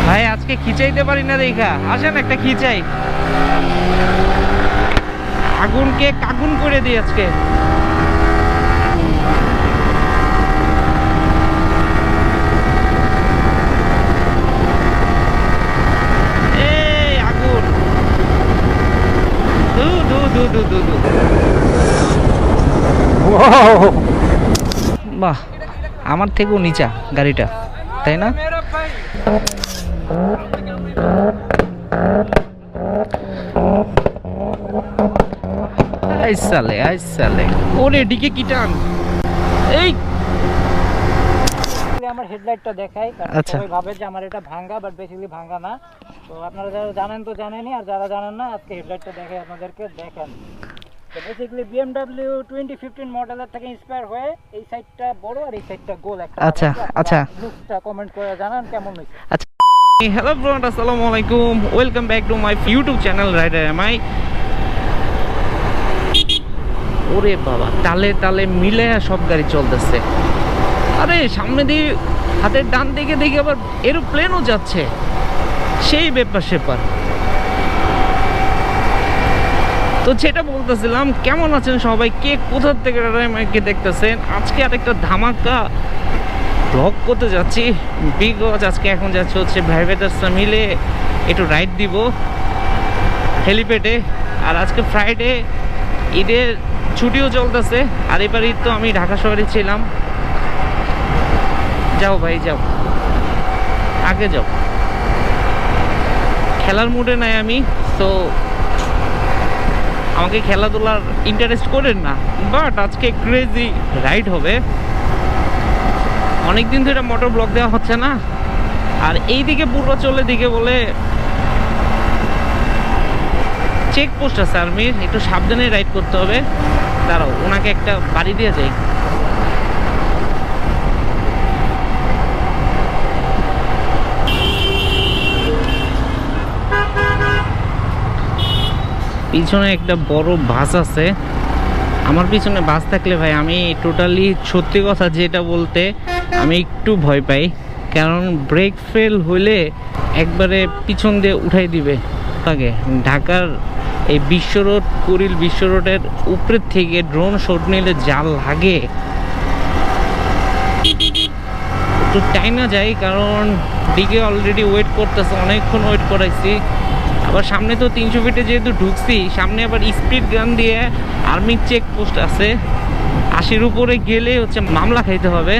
ভাই আজকে খিচাইতে পারি না দেখা, আসেন একটা খিচাই, আগুনকে কাগুন করে দিই আজকে। এই আগুন দু দু দু দু দু দু। বাহ, আমার থেকেও নিচা গাড়িটা, তাই না? ওরে ডিকে কি টান! এই আমার হেডলাইটটা দেখাই, সবাই ভাবে যে আমার এটা ভাঙা, বাট বেসিক্যালি ভাঙা না। তো আপনারা যারা জানেন তো জানেনই, আর যারা জানেন না আজকে হেডলাইটটা দেখাই আপনাদেরকে। দেখেন, তো বেসিক্যালি BMW 2015 মডেলের থেকে ইন্সপায়ার হয়ে এই সাইডটা বড় আর এই সাইডটা গোল একটা। আচ্ছা আচ্ছা, লুকসটা কমেন্ট করে জানান কেমন হয়েছে। আচ্ছা, হ্যালো ফ্রেন্ড, আসসালামু আলাইকুম, welcome back to my YouTube channel rider MI. ওরে বাবা, তালে তালে মিলে সব গাড়ি চলতেছে। আরে সামনে দিয়ে হাতের ডান দিকে দেখে আবার এরোপ্লেনও যাচ্ছে, সেই ব্যাপার সেপার। তো যেটা বলতেছিলাম, কেমন আছেন সবাই, কে কোথা থেকে আমাকে দেখতেছেন? আজকে আরেকটা ধামাকা ব্লগ করতে যাচ্ছি, বিকজ আজকে এখন যাচ্ছে হচ্ছে ভাই ব্রাদার্সরা মিলে একটু রাইড দিব হেলিপ্যাডে। আর আজকে ফ্রাইডে, ঈদের ছুটিও চলতেছে, আর এবার ঈদ তো আমি ঢাকা শহরে ছিলাম। যাও ভাই যাও, আগে যাও, খেলার মুডে নাই আমি, তো আমাকে খেলাধুলার ইন্টারেস্ট করেন না। বাট আজকে ক্রেজি রাইড হবে, অনেকদিন ধরে মোটর ব্লগ দেওয়া হচ্ছে না। আর এইদিকে পূর্বাচলের দিকে বলে চেকপোস্ট আছে আর্মির, একটু সাবধানে রাইড করতে হবে। দাঁড়াও, ওনাকে একটা বাড়ি দিয়ে যাই। পিছনে একটা বড় বাস আছে, আমার পিছনে বাস থাকলে ভাই আমি টোটালি সত্যি কথা যেটা বলতে আমি একটু ভয় পাই, কারণ ব্রেক ফেল হইলে একবারে পিছন দিয়ে উঠাই দিবে। আগে ঢাকার এই বিশ্ব রোড, কুড়িল বিশ্ব রোডের উপরের থেকে ড্রোন শট নিলে যা লাগে, একটু টাইম না যায়, কারণ দিকে অলরেডি ওয়েট করতেছে, অনেকক্ষণ ওয়েট করাইছি। আবার সামনে তো 300 ফিটে যেহেতু ঢুকছি, সামনে আবার স্পিড গান দিয়ে আর্মির চেকপোস্ট আছে, 80-র উপরে গেলে হচ্ছে মামলা খাইতে হবে।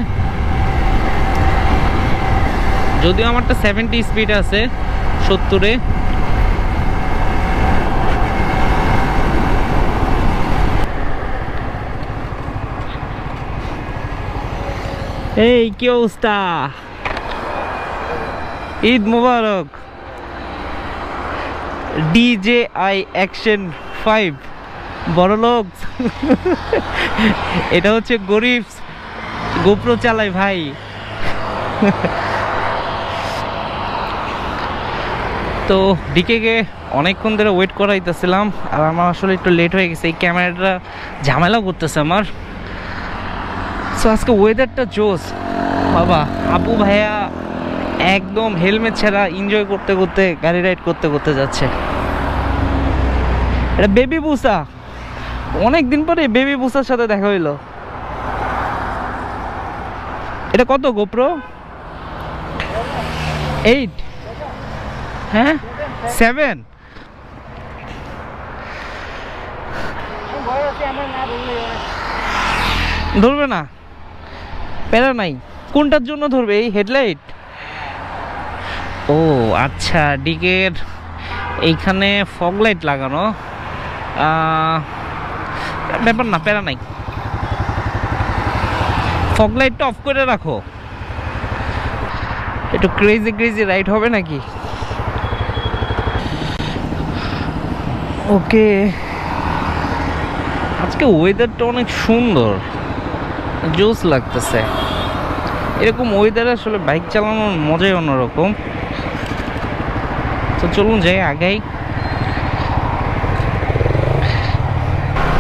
যদিও আমারটা 70 স্পিড আছে, 70-এ। এই কি অবস্থা, ঈদ মোবারক। DJI Action 5 বড় লোক এটা হচ্ছে গরিব গোপ্রো চালায় ভাই। তো ডিকে অনেকক্ষণ ধরে ওয়েট করাইতেছিলাম, আর আমার আসলে একটু লেট হয়ে গেছে, এই ক্যামেরাটা ঝামেলা করতেছে আমার। সো আজকে ওয়েদারটা জোস বাবা, আপু ভাইয়া একদম হেলমেট ছাড়া এনজয় করতে করতে গাড়ি রাইড করতে করতে যাচ্ছে। এটা বেবি বুসা, অনেকদিন পরে বেবি বুসার সাথে দেখা হইলো। এটা কত গোপ্রো? 8? হ্যাঁ 7? ধরবে না, প্যারা নাই। কোনটার জন্য ধরবে? এই হেডলাইট? ও আচ্ছা, ডিকের এইখানে ফগ লাইট লাগানো, ব্যাপার না, প্যারা নাই। ফগ লাইটটা অফ করে রাখো, একটু ক্রেজি ক্রেজি রাইড হবে নাকি। ওকে, আজকে ওয়েদারটা অনেক সুন্দর, জোস লাগতেছে। এরকম ওয়েদারে আসলে বাইক চালানোর মজাই অন্যরকম। তো চলুন যাই, আগাই।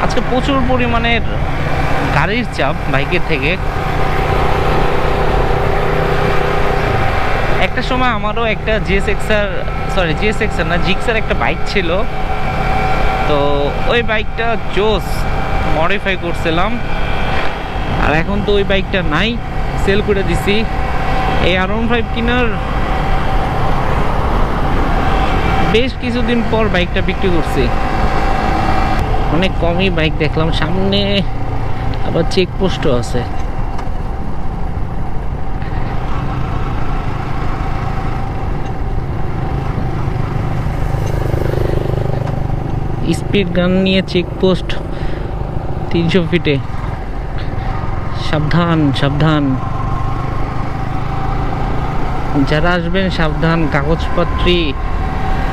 আজকে প্রচুর পরিমাণের গাড়ির চাপ বাইকের থেকে। একটা সময় আমারও একটা জিএসএক্সআর না, জিক্সার একটা বাইক ছিল। তো ওই বাইকটা জোস মডিফাই করছিলাম, আর এখন তো ওই বাইকটা নাই, সেল করে দিছি। এই R15 কেনার বেশ কিছুদিন পর বাইকটা বিক্রি করছি। অনেক কমই বাইক দেখলাম, সামনে আবার চেকপোস্টও আছে। স্পিড গান নিয়ে চেকপোস্ট 300 ফিটে, সাবধান সাবধান, যারা আসবেন সাবধান।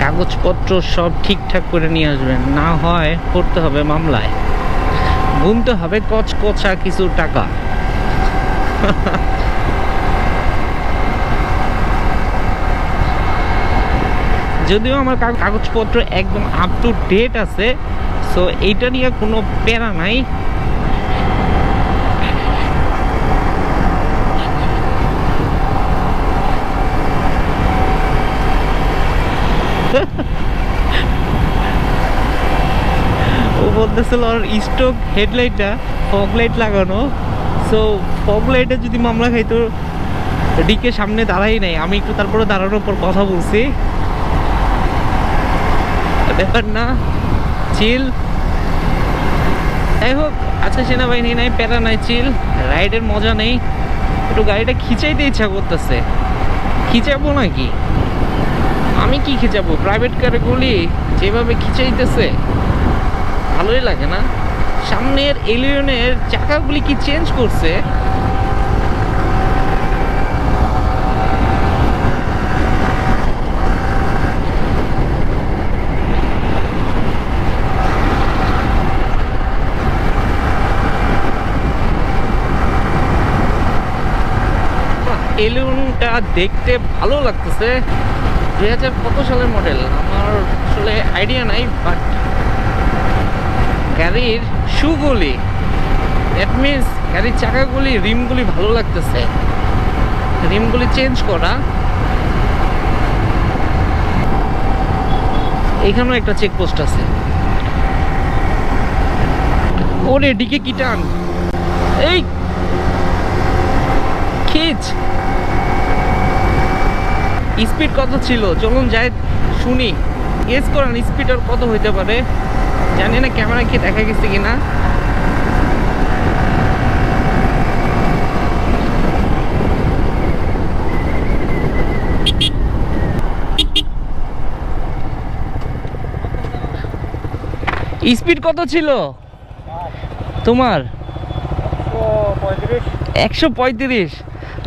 কাগজপত্র সব ঠিকঠাক করে নিয়ে আসবেন, না হয় পড়তে হবে মামলায়, গুনতে হবে কচকচা কিছু টাকা। যদিও আমার কাগজপত্র একদম আপ টু ডেট আছে, সো এইটা নিয়ে কোনো প্যারা নাই। ও বলতেছিল ওর স্টক হেডলাইটটা ফগ লাইট লাগানো, সো ফগ লাইটে যদি মামলা খাইতো ডিকে সামনে দাঁড়াই নাই, আমি একটু তারপরে দাঁড়ানোর পর কথা বলছি। ব্যাপার না, চিল। যাই হোক, আজকে সেনাবাহিনী নাই, প্যারা নাই, চিল। রাইডের মজা নেই, একটু গাড়িটা খিচাইতে ইচ্ছা করতেছে। খিচাবো নাকি? আমি কি খিচাবো? প্রাইভেট কারে গুলি যেভাবে খিচাইতেছে ভালোই লাগে না। সামনের এলিয়নের চাকাগুলি কি চেঞ্জ করছে? এলিয়নটা দেখতে ভালো লাগতেছে। 2000 কত সালের মডেল আমার আসলে আইডিয়া নাই, বাট গাড়ির শুগুলি, দ্যাট মিনস গাড়ির চাকাগুলি, রিমগুলি ভালো লাগতেছে। রিমগুলি চেঞ্জ করা। এখানেও একটা চেকপোস্ট আছে। ওরে ডিকে কি টান! এই খিচ! স্পিড কত ছিল চলুন যাই শুনি, গেস করেন স্পিড আর কত হইতে পারে। জানি না ক্যামেরা কি দেখা গেছে কিনা। স্পিড কত ছিল তোমার? 135।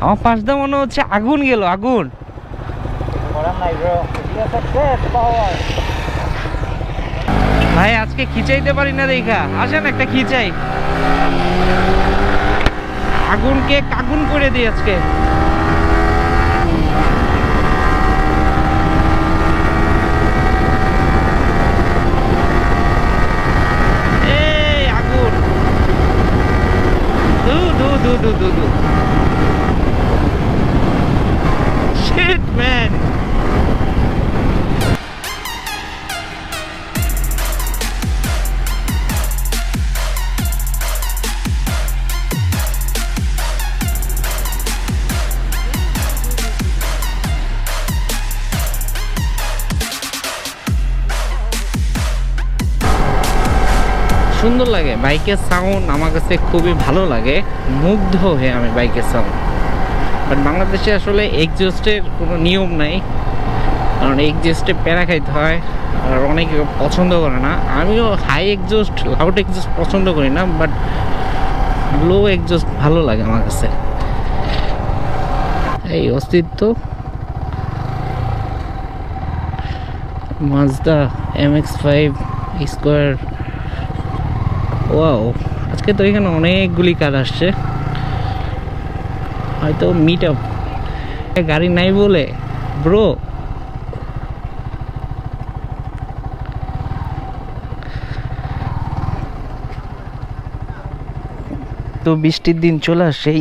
আমার পাশ দিয়ে মনে হচ্ছে আগুন গেল, আগুন। ভাই আজকে খিচাইতে পারি না দেখা, আসেন একটা খিচাই, আগুনকে কাগুন করে দিই আজকে। এই আগুন, দু দু দু দু দু দু। Shit man. সুন্দর লাগে বাইকের সাউন্ড, আমার কাছে খুবই ভালো লাগে, মুগ্ধ হয়ে আমি বাইকের সাউন্ড। বাট বাংলাদেশে আসলে এক্সজস্টের কোনো নিয়ম নাই, কারণ এক্সজস্টে প্যারা খাইতে হয়, আর অনেকে পছন্দ করে না। আমিও হাই এক্সজস্ট, লাউড এক্সজস্ট পছন্দ করি না, বাট লো এক্সজস্ট ভালো লাগে আমার কাছে। এই অস্তিত্ব মাজদা MX-5 স্কোয়ার। ওয়াও, আজকে তো এখানে অনেকগুলি কার আসছে, হয়তো মিট আপ। গাড়ি নাই বলে ব্রো, তো বৃষ্টির দিন চলে আসছে।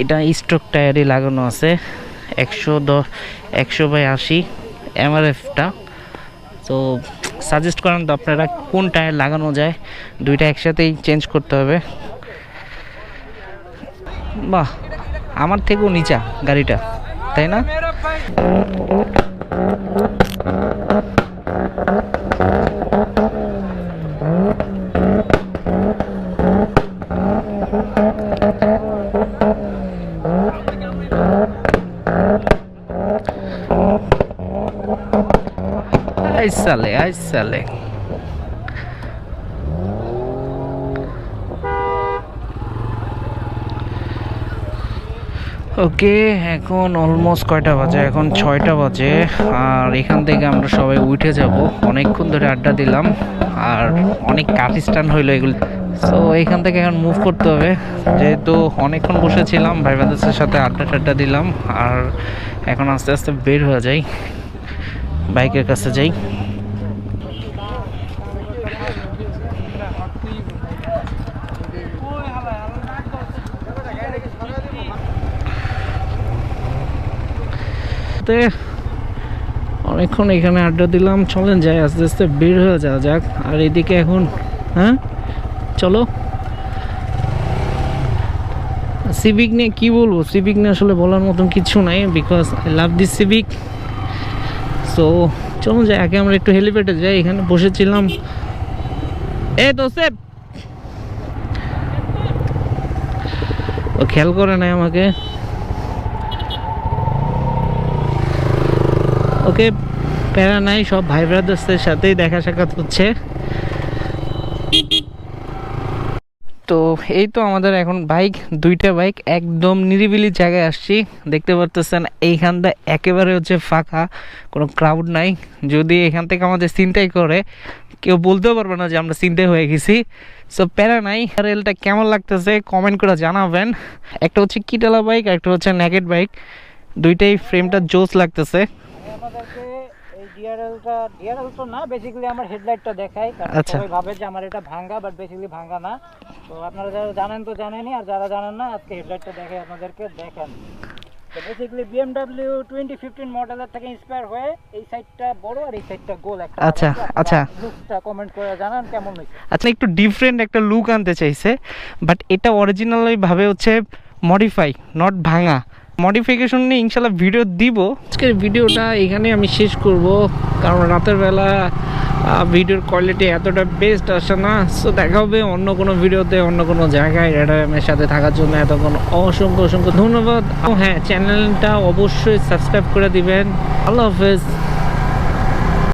এটা স্টক টায়ারে লাগানো আছে, 100/80 MRF-টা। তো সাজেস্ট করেন তো আপনারা কোন টায়ার লাগানো যায়, দুইটা একসাথেই চেঞ্জ করতে হবে। বাহ, আমার থেকেও নিচা গাড়িটা, তাই না? আইসালে ওকে, এখন অলমোস্ট কয়টা বাজে? এখন 6টা বাজে। আর এখান থেকে আমরা সবাই উঠে যাব। অনেকক্ষণ ধরে আড্ডা দিলাম আর অনেক কাটিস্টান হইলো এগুলো। সো এখান থেকে এখন মুভ করতে হবে, যেহেতু অনেকক্ষণ বসেছিলাম, ভাই ব্রাদার্সের সাথে আড্ডা দিলাম। আর এখন আস্তে আস্তে বের হয়ে যাই, বাইকের কাছে যাই। অনেকক্ষণ এখানে আড্ডা দিলাম, চলেন যাই আস্তে আস্তে বের হয়ে যাওয়া যাক। আর এদিকে এখন হ্যাঁ চলো, সিভিক নিয়ে কি বলবো, সিভিক নিয়ে আসলে বলার মতন কিছু নাই, because I love this civic. So চলুন যাই, আগে আমরা একটু হেলিপ্যাডে যাই। এখানে বসেছিলাম, তো সেফ ও খেয়াল করে নাই আমাকে। ওকে, প্যারা নাই, সব ভাই ব্রাদার্সের সাথেই দেখা সাক্ষাৎ হচ্ছে। তো এই তো আমাদের এখন দুইটা বাইক একদম নিরিবিলি জায়গায় আসছি। দেখতে পারতেছেন এইখানটা একেবারে হচ্ছে ফাঁকা, কোনো ক্রাউড নাই। যদি এখান থেকে আমাদের চিন্তাই করে, কেউ বলতেও পারবে না যে আমরা চিন্তাই হয়ে গেছি। সো প্যারা নাই। আর রেলটা কেমন লাগতেছে কমেন্ট করে জানাবেন। একটা হচ্ছে কিটালা বাইক, একটা হচ্ছে নেকেড বাইক, দুইটাই ফ্রেমটা জোস লাগতেছে। আমাদেরকে এই ডিআরএল তো না, বেসিক্যালি আমার হেডলাইটটা দেখাই, কারণ সবাই ভাবে যে আমার এটা ভাঙা, বাট বেসিক্যালি ভাঙা না। তো আপনারা যারা জানেন তো জানেনই, আর যারা জানেন না আজকে হেডলাইটটা দেখাই আপনাদেরকে, দেখেন। তো বেসিক্যালি BMW 2015 মডেলের থেকে ইন্সপায়ার হয়ে এই সাইডটা বড় আর এই সাইডটা গোল একটা। আচ্ছা, লুকটা কমেন্ট করে জানান কেমন হয়েছে। আচ্ছা, একটু ডিফারেন্ট একটা লুক আনতে চাইছে, বাট এটা অরিজিনালি ভাবে হচ্ছে মডিফাই, নট ভাঙা। মডিফিকেশন নিয়ে ইনশাল্লাহ ভিডিও দিব। আজকের ভিডিওটা এখানে আমি শেষ করব, কারণ রাতের বেলা ভিডিওর কোয়ালিটি এতটা বেস্ট আসে না। সো দেখা হবে অন্য কোনো ভিডিওতে, অন্য কোনো জায়গায়। রেডারেমের সাথে থাকার জন্য এতক্ষণ অসংখ্য ধন্যবাদ। হ্যাঁ, চ্যানেলটা অবশ্যই সাবস্ক্রাইব করে দিবেন। আল্লাহ হাফেজ।